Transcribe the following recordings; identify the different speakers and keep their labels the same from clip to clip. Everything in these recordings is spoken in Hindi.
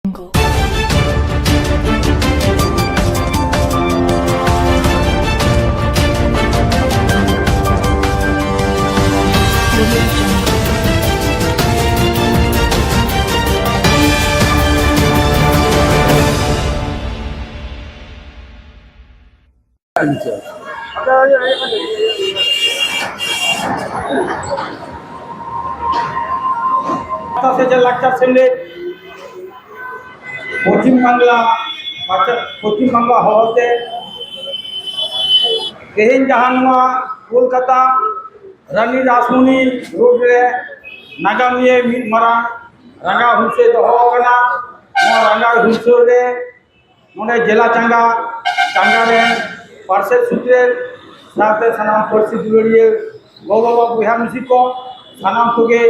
Speaker 1: Jungle. Audio Jungle.
Speaker 2: লাকচার সেন্ডে Paschimbangla Paschimbangla হওয়াতে तेहन जहाँ कोलकाता रानी रासमणी रोड रे नागामिया मिद मारा रंगा हुंसे दोहोकना रंगा हुंसो रे नोडे जिला चांगा रे पार्षद सूत्रे साथे सनाम परसी दुलड़िए गो बाबा बुहा मिसी को सनाम कोगे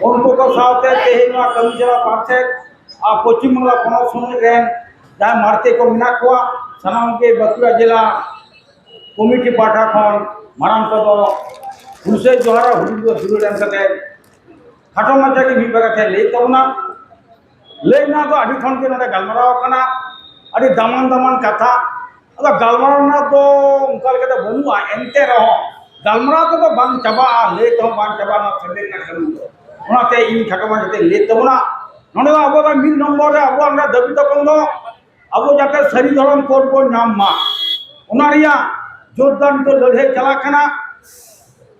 Speaker 2: उनको को साथे तेहन कमी चला पार्षद आ पश्चिम बंगला पोनोत समिति रे जहाँ मारते को मिना को सनाम के बकुड़ा जिला कमिटी पाठा खन माराम को हुसे जोहारा हुदुर दुलड़ एम कते खाटो माचा के मिबा कते ले तबना लेना तो अभी खन के नोडे गलमराव कना अभी दामान कथा अदा गलमराव ना तो उनका लेके बनुआ एंते रहो गलमराव तो बांग चबा ले तो बांग चबा ना संदे ना करू ओनाते इन खाटो माचा के ले तबना नोडे अब मिल नंबर रे अब हमरा दाबी तपन दो अब जाते सरी धरम कोड को नाम मा ओनारिया जोरदार तो लड़े चला कना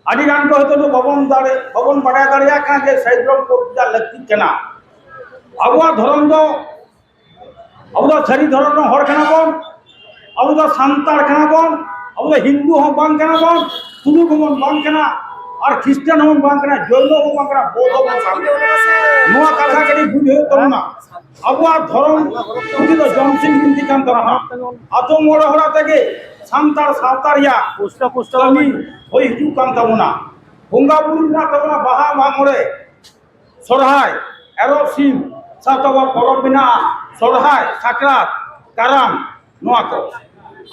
Speaker 2: आदि गान को तो बाबन बड़ा दाड़िया कना जे सही धरम कोड जा लगती कना अब धरम दो अब सरी धरम हर कना बन अब सांतार कना बन अब हिंदू हम बांग कना बन तुलु हम बांग कना और क्रिश्चियन हम बांग कना जैन हम बांग कना बौद्ध हम बांग नोआ कथा के बुझे तबना अब धरम उदी तो जमसिंह बिनती कान तरह आतो मोड़ होड़ा तके सांतार सावतारिया पुष्ट कमी होई हिजू कान तबना बोंगा बुरु ना तबना बाहा मामोरे सरहाय एरो सिम सातवा परब बिना सरहाय साकरात काराम नोआ को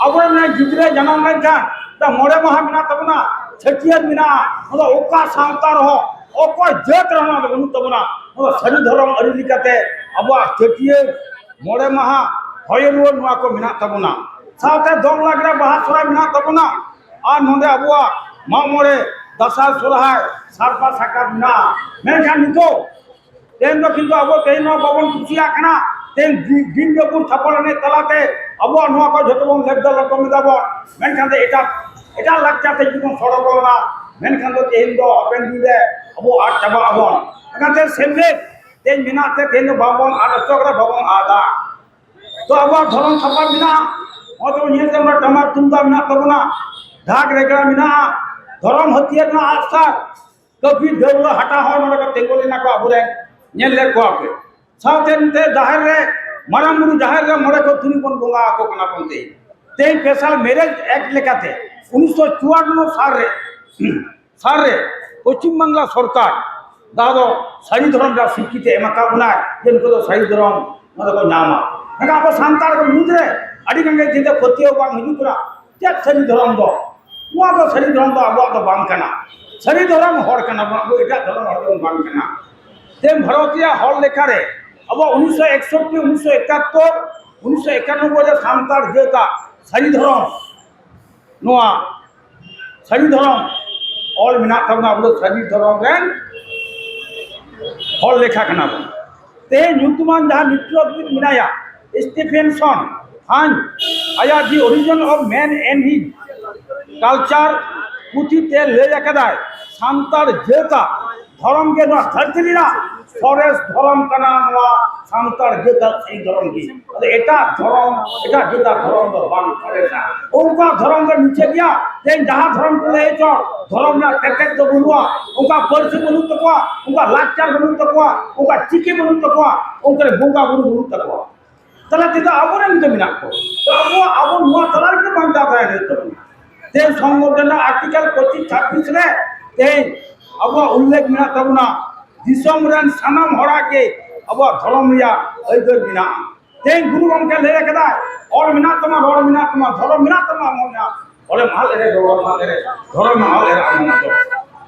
Speaker 2: अब ने गिदरे जन्म लेका ता मोड़े माहा बिना तबना छटियर बिना मतलब ओका सांतार हो ओको जेत रहना बनु तबना मतलब सरी धरम अरि लिकाते अब छटियर मोड़े माहा होय रुवा नोआ को बिना तबना साथे दम लागरे बाहा सराय बिना तबना आ नोंदे अबुआ मा मोड़े दसार सोरहाय सारपा साका बिना मेनखान नितो तेन दो किंतु अब तेन बाबन कुसिया कना तेन दिन जपुर थपड़ने तलाते अब नोआ को जतबन लेबदा लटम दाबो मेनखान एटा लागचाते जीवन सड़बलना मेनखान दो तेन दो अपेन दिले अब आ चाबा अबन एखानते सेमले तेन बिनाते तेन बाबन आ चक्र बाबन आदा तो अब धरम थपा बिना तो ये जमरा टमा तुमदा बिना तबना ढाक रेगड़ा बिना धरम हथियार ना आसार कभी देवला हटा हो नोडे तेंगोली ना को अबुरे नेल ले को आपे सावतेनते जाहिर रे मारामुरु जाहिर रे मोड़े को तुनी कोन बोंगा को कना कोनते ते स्पेशल मैरिज एक्ट लेकाते 1954 साल रे पश्चिम बांगला सरकार दादो सही धरम रा स्वीकृति एमाका बुना जेनको तो सही धरम मतलब को नामा नका अब सांतार को मुद्रे अड़ी गंगे जिते खोतियो बांग हिजुकरा ते सही धरम दो वा को सही धरम दो अब तो बांग कना सही धरम हर कना अब एटा धरम हर बांग कना ते भारतीय हल लेखारे अब 1961 1971 1991 रे सांतार जेता सही धरम नोआ सही धरम ऑल मिना तबना अब सही धरम रेन हल लेखा कना ते न्यूतमान जहां मित्रविद मिनाया स्टीफेनसन हान आया the origin of man and his culture पुथी ते ले जाकदाय सांतार जेता धर्म के ना धरतीरा फॉरेस्ट धर्म कना नवा सांतार जेता सही धर्म की एटा जेता धर्म दो बांग करेसा उनका धर्म के नीचे गया ते जहां धर्म को ले चो धर्म ना टेक दो बुलवा उनका परसी बनु तकवा उनका लाचार बनु तकवा उनका चिके बनु तकवा उनके बोंगा बनु तकवा तला तिदा अबोरे निते मिना को तो अब नुआ तलार के बांग जाता है तो ते संविधान आर्टिकल 25 26 रे ते अब उल्लेख मिना तबना दिसम रन सनम हड़ा के अब धर्म रिया ऐदर बिना ते गुरु गमके ले रखदा और मिना तमा रोड मिना तमा धर्म मिना तमा मोना बोले माल रे धर्म माल रे आमना तो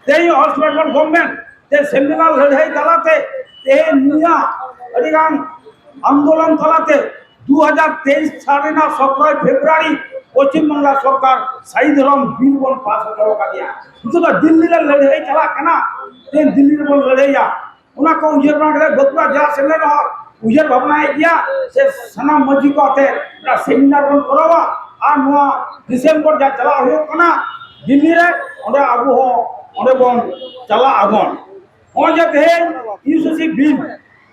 Speaker 2: ते हॉस्पिटल गवर्नमेंट ते सेमिनार लड़ाई तलाते ते निया अड़ीगान आंदोलन तलाते 2023 साल 17 फेब्रुआरी पश्चिम बांगला सरकार साई धरम बिल बन पास करो का दिया तो दिल्ली रे लड़ाई चला कना ते दिल्ली रे बन लड़ाईया उना को उजर बना के बकुआ जा सेले न उजर भावना गया से सना मजी को आते सेमिनार बन करवा आ नुआ डिसेंबर जा चला हो कना दिल्ली रे ओडे आगु हो ओडे बन चला आगन ओ जे ते यूसीसी बिल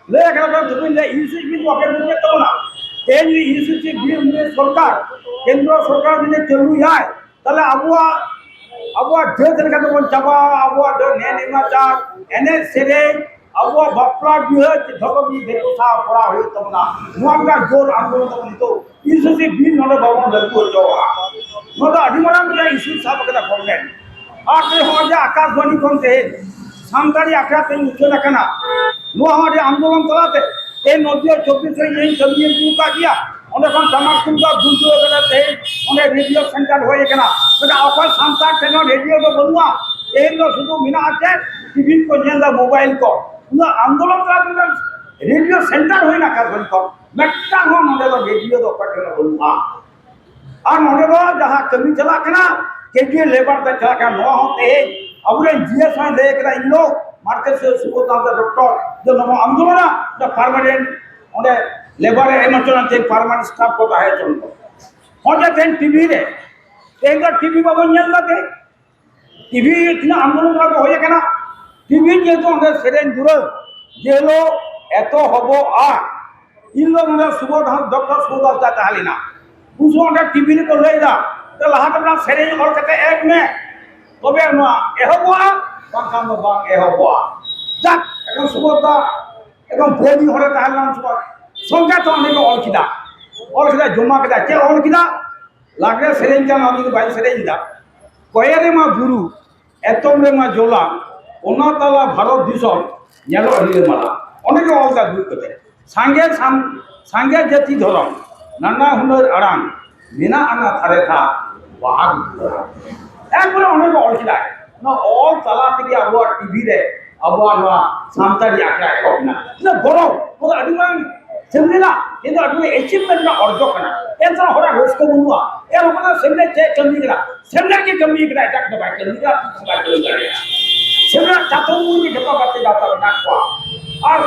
Speaker 2: ले एकरा तो ले यूसीसी बिल को के मुझे तो ना तेज यूसीसी बिल में सरकार केंद्र सरकार में चलू जाए তাহলে আবুয়া যেদিন কাছে বল চাপা আবুয়া নে নিমাচা এনে সেরে আবুয়া বাপলা বিয়ে ধকবি দেখো সা পড়া হই তোমরা নোয়াঙ্গা জোর আন্দোলন তখন তো ইসুসি বিল নলে বাবু লাগু যাওয়া নদা আদিমারাম কে ইসু সাব কথা বললেন আর তে হয় যে আকাশবাণী কোনতে সামতারি আখড়াতে উচ্চ রাখনা নোয়া আমাদের আন্দোলন চালাতে এই নদী 24 এই জমিয়ে দুকা দিয়া অনেক তামাক তুলবা দুটো গেলাতে অনেক রেডিও সেন্টার হয়ে গেল এটা অকল সান্তার কেন রেডিও তো বলুয়া এই তো শুধু মিনা আছে টিভি কো নেলা মোবাইল কো না আন্দোলন চালাতে রেডিও সেন্টার হই না কাজ কর মেট্টা হো মনে তো রেডিও তো কটে বলুয়া আর মনে তো যাহা কমি চলা কেনা কেজি লেবার তে চলা কেন ন হতে আবুরে জিএস হয় দেখরা ইলো মার্কেট সে সুবদান্ত ডক্টর যে নম আন্দোলন দ পার্মানেন্ট ওনে लेबर एमचन थे परमानेंट स्टाफ को है चलतो हो जाते टीवी रे तेंगा टीवी बाबू नेल लाते टीवी इतना आंदोलन का होय केना टीवी जे तो अंदर सेरेन दूर जेलो एतो हबो आ इल्लो ने सुबोध डॉक्टर सुबोध जाता हालिना उस अंदर टीवी को ले जा तो लहा तबला सेरेन और कते एक में तबे न एहबो आ बाकाम बा एहबो आ जाक এখন সুবोध এখন বেবি হরে তাহলাম সুবोध संख्या तो अनेक अलखिदा जमा के चे अलखिदा लागे सेरें जाना बाई सेरें दा कयरे मा बुरु एतम रे मा जोला ओना ताला भारत दिसम नेलो हरिले माला अनेक अलगा दुख कते सांगे जाति धरम नाना हुनर आराम बिना आना थारे था बाग एकबारे अनेक अलखिदा ना ऑल ताला तेगे आबो टीवी रे आबो ना सामतारी आकरा एकना ना गरम तो अदिमान सेमनेला किंतु अटुए अचीवमेंट ना अर्जो कना एंसा होरा रोस्को बुनुआ ए होना सेमने चे कमी करा सेमने के कमी करा टाक दबा के निरा सुबा चलो करे सेमना चातो मुनी जपा बाते जाता नाकवा और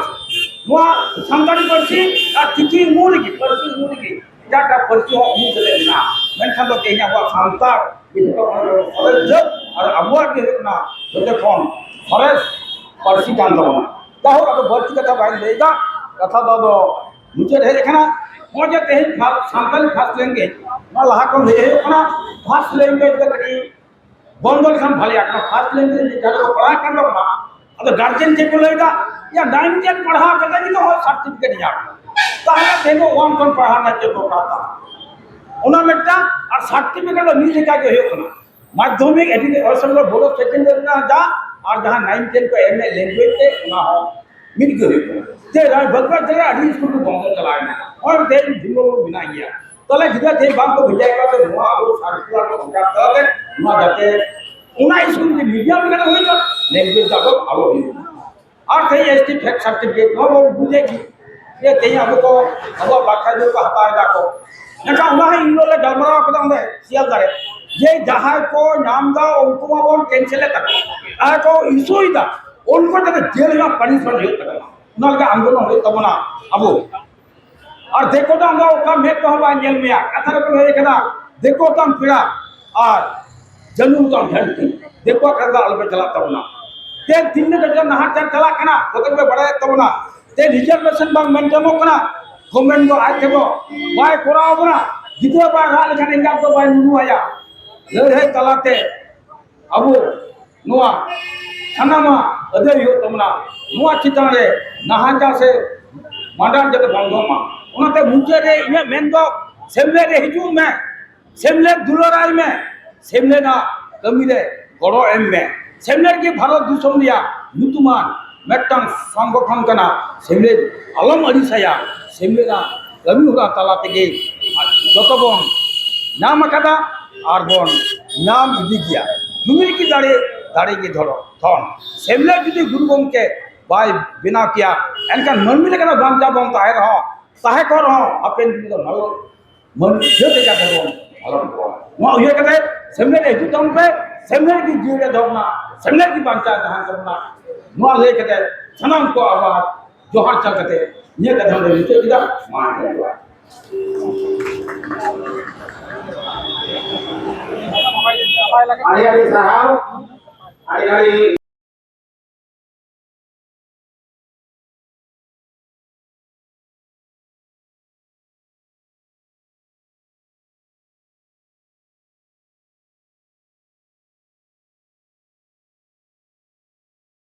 Speaker 2: नुआ संतानी परसी आ तिकी मुनी की जाटा परसी हो मु चले ना मेनखान तो के냐 हुआ सांतार बितो फॉरेस्ट और अबुआ के ना जते फोन फॉरेस्ट परसी कान दो ना हो अब बर्ती कथा भाई लेगा कथा दो मुझे रहे देखना मजे तेज सानताली फास्ट लैंग्वेज ना लहा को ले कना फास्ट लैंग्वेज के कटी बंदल खान भालिया कना फास्ट लैंग्वेज जानो पढ़ा कर लो ना अब गार्जियन चेक लेगा या 9 10 पढ़ा के नहीं तो सर्टिफिकेट या ताहले देखो वन कोन पढ़ा ना चेक करता ओना मेटा और सर्टिफिकेट लो नी लेका के हो कना माध्यमिक एजुकेशन असम बोलो सेकेंडरी ना जा और जहां 9 10 को एमए लैंग्वेज के ना हो मिल गयो ते राय भगवा चला अड़ी स्कूल को बंद चलाया और ते जिलो बिना गया तले जिदा ते बाप को भेजा का तो नुआ आरो सर्कुलर को भेजा तले नुआ जाते उना स्कूल के मीडिया में होई तो लैंग्वेज का को आलो और ते एसटी फैक्ट सर्टिफिकेट वो बुझेगी ये ते अब को अब बाखा जो को हता जाको नका उना इनो ले डमरा को दे सियल दारे ये जहां को नाम दा उनको वो कैंसिल तक आ को इशू ही था उनको तो जेल में पनिशमेंट होता है नलगा आंदोलन हो तबना अब और देखो तो हम का मेट तो हवा जेल में कथा को है कदा देखो तो हम पीड़ा और जनू तो ढंकी देखो करदा अलबे चला तबना ते दिन के नहा चार चला कना तो में बड़ा तबना ते रिजर्वेशन बांग मेंटेन कना गवर्नमेंट को आज को बाय कोराव बना जिते बा राल खान इंगा तो बाय नुनु आया ले चलाते अब नुआ सानामा अदे यो तमना नुआ चितान रे नाहाजा से मांडान जते बंधोमा उनाते मुझे रे इने मेन दो सेमले रे हिजू में सेमले दुलराज में सेमले ना कमी रे गड़ो एम में सेमले की भारत दिसम लिया नुतुमान मेटन संगठन कना सेमले अलम अरिसाया सेमले ना कमी हुरा तला तेगे जतबन नाम कदा और बन नाम इदि गया दुमिर की दाड़े के धरो थन सेमले जुदी गुरु गमके बाय बिना किया एनखान मनमी लेकिन बांचा बन ताहे रहो ताहे को रहो अपन दिन तो नलो मन जोते का देबो अलम को वा उये कते सेमने हिजु तम पे सेमने की जीवे दौना सेमने की बांचा जहां करना नुआ ले कते सनम को आवाज जोहर चा कते ये कते हम रिते किदा मान देवा hari-hari sahau hari-hari